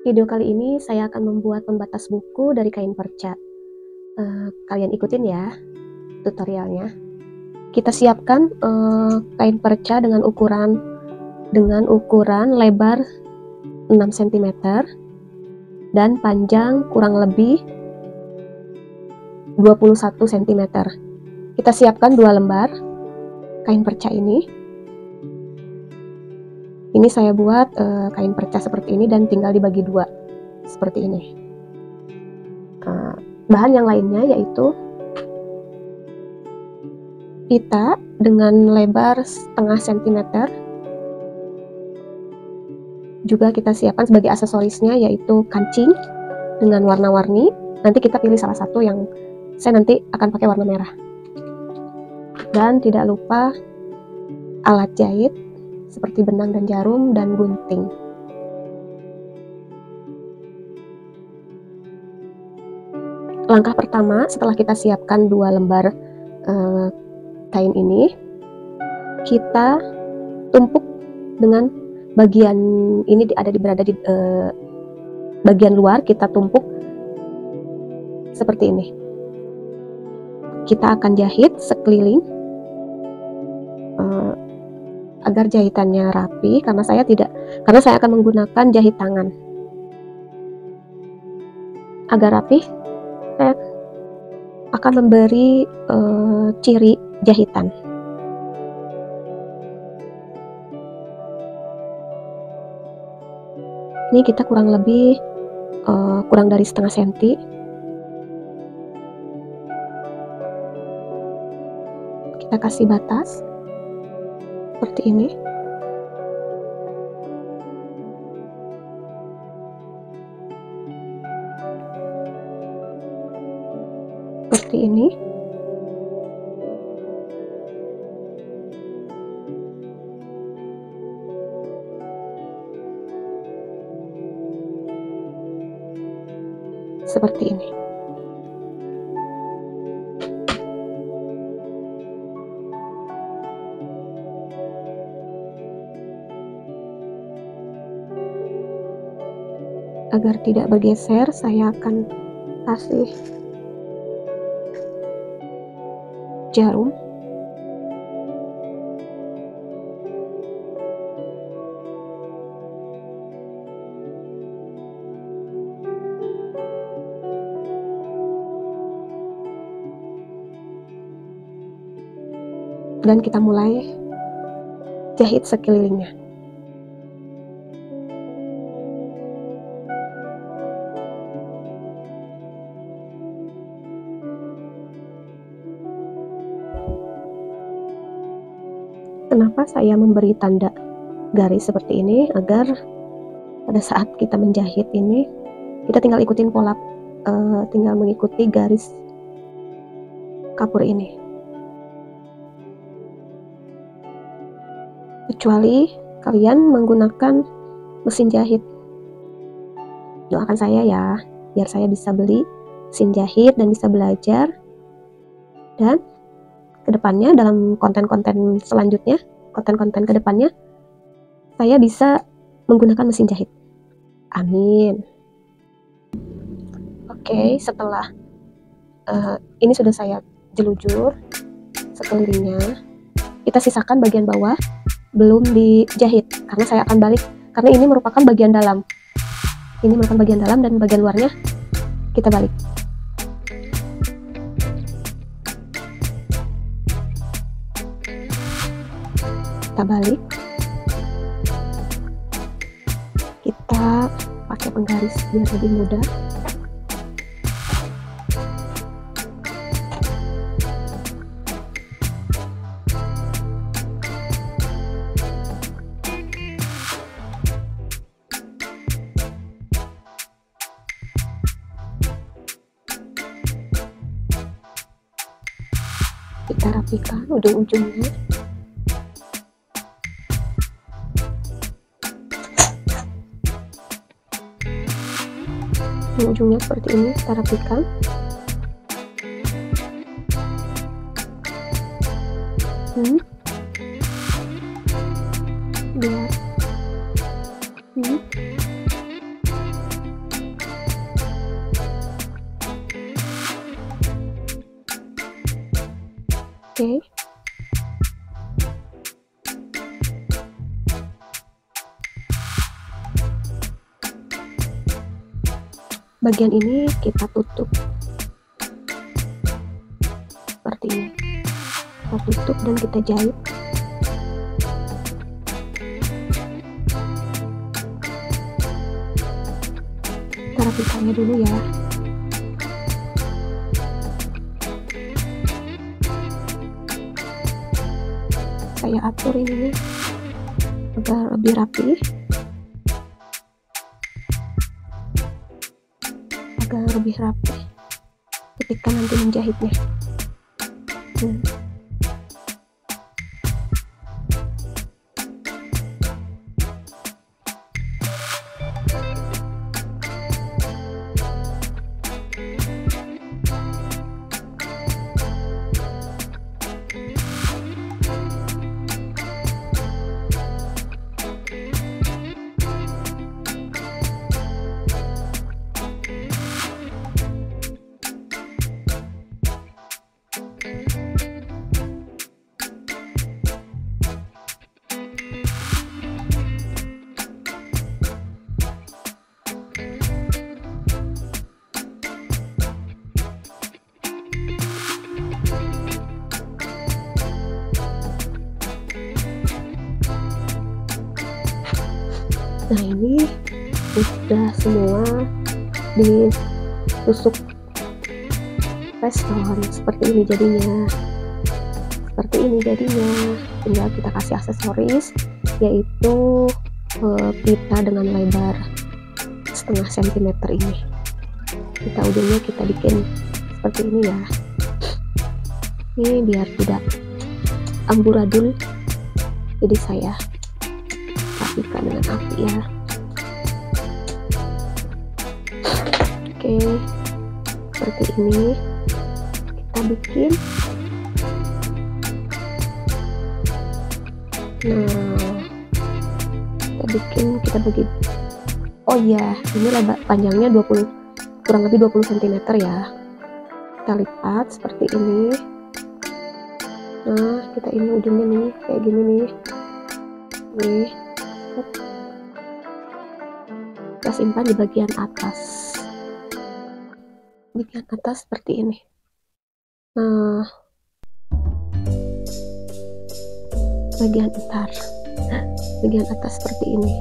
Video kali ini saya akan membuat pembatas buku dari kain perca. Kalian ikutin ya tutorialnya. Kita siapkan kain perca dengan ukuran lebar 6 cm dan panjang kurang lebih 21 cm. Kita siapkan 2 lembar kain perca ini. Ini saya buat kain perca seperti ini dan tinggal dibagi 2 seperti ini. Bahan yang lainnya yaitu pita dengan lebar setengah cm. Juga kita siapkan sebagai aksesorisnya yaitu kancing dengan warna-warni. Nanti kita pilih salah satu yang saya nanti akan pakai warna merah. Dan tidak lupa alat jahit seperti benang dan jarum dan gunting. Langkah pertama setelah kita siapkan 2 lembar kain ini, kita tumpuk dengan bagian ini berada di bagian luar, kita tumpuk seperti ini. Kita akan jahit sekeliling agar jahitannya rapi, karena saya akan menggunakan jahit tangan. Agar rapi, saya akan memberi ciri jahitan. Ini kita kurang lebih kurang dari setengah senti. Kita kasih batas seperti ini. Seperti ini. Seperti ini. Agar tidak bergeser, saya akan kasih jarum. Dan kita mulai jahit sekelilingnya. Kenapa saya memberi tanda garis seperti ini? Agar pada saat kita menjahit ini, kita tinggal ikutin pola, tinggal mengikuti garis kapur ini. Kecuali kalian menggunakan mesin jahit. Doakan saya ya, biar saya bisa beli mesin jahit dan bisa belajar. Dan kedepannya dalam konten-konten selanjutnya, konten-konten kedepannya, saya bisa menggunakan mesin jahit. Amin. Oke, setelah ini sudah saya jelujur sekelilingnya, kita sisakan bagian bawah belum dijahit karena saya akan balik, karena ini merupakan bagian dalam. Ini merupakan bagian dalam dan bagian luarnya kita balik. Kita balik, kita pakai penggaris biar lebih mudah. Kita rapikan ujung-ujungnya. Ujungnya seperti ini, kita rapikan. Biar Oke. Bagian ini kita tutup seperti ini. Kita tutup dan kita jahit. Kita rapikannya dulu ya. Saya atur ini agar lebih rapi, ketika nanti menjahitnya. Nah, ini udah semua ditusuk piston seperti ini jadinya. Tinggal kita kasih aksesoris, yaitu pita dengan lebar 0,5 cm ini. Ujungnya kita bikin seperti ini ya. Ini biar tidak amburadul, jadi saya rapikan dengan api ya. Oke, seperti ini kita bikin. Kita bagi. Oh iya, ini lebar panjangnya kurang lebih 20 cm ya. Kita lipat seperti ini. Nah, kita ini ujungnya nih kayak gini nih. Kita simpan di bagian atas. Seperti ini. Nah, bagian atas seperti ini.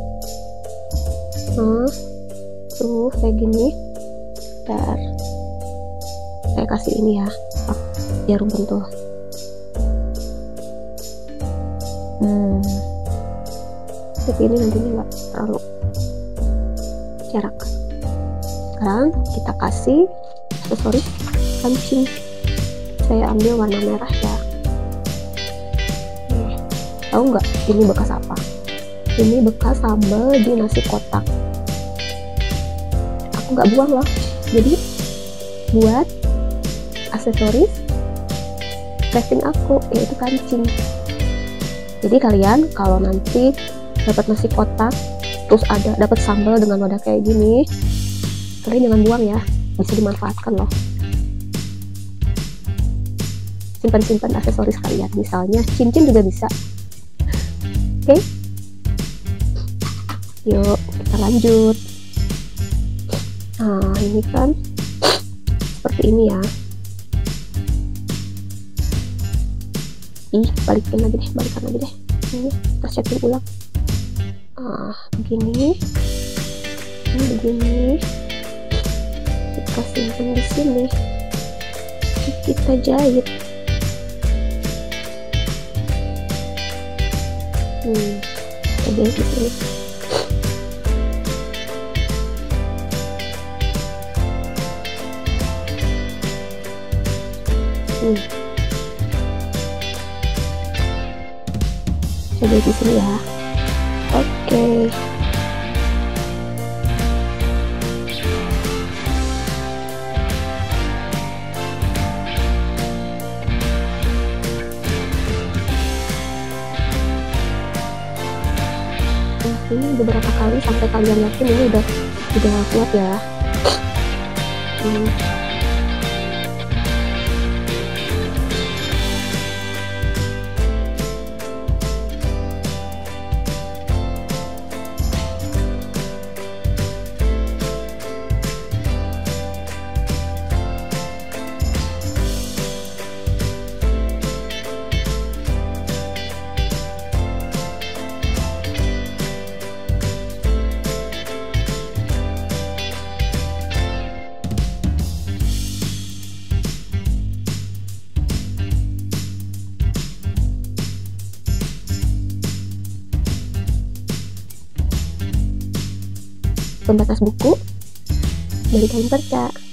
Tuh kayak gini. Bentar, saya kasih ini ya, jarum pentul. Tapi ini nantinya nggak terlalu jarak. Sekarang kita kasih aksesoris kancing. Saya ambil warna merah ya. Tahu nggak ini bekas apa? Ini bekas sambal di nasi kotak. Aku nggak buang loh. Jadi buat aksesoris crafting aku, yaitu kancing. Jadi kalian kalau nanti dapat nasi kotak terus dapat sambal dengan wadah kayak gini, kalian jangan buang ya, bisa dimanfaatkan loh. Simpan aksesoris kalian, misalnya cincin juga bisa. Oke, yuk kita lanjut. Nah, ini kan seperti ini ya. Balikan lagi deh. Ini kita setting ulang. Begini. Kita simpan di sini. Kita jahit. Kita jahit di sini. Coba di sini ya. Oke. Ini beberapa kali sampai kalian yakin ini udah kuat ya. pembatas buku dari kain perca.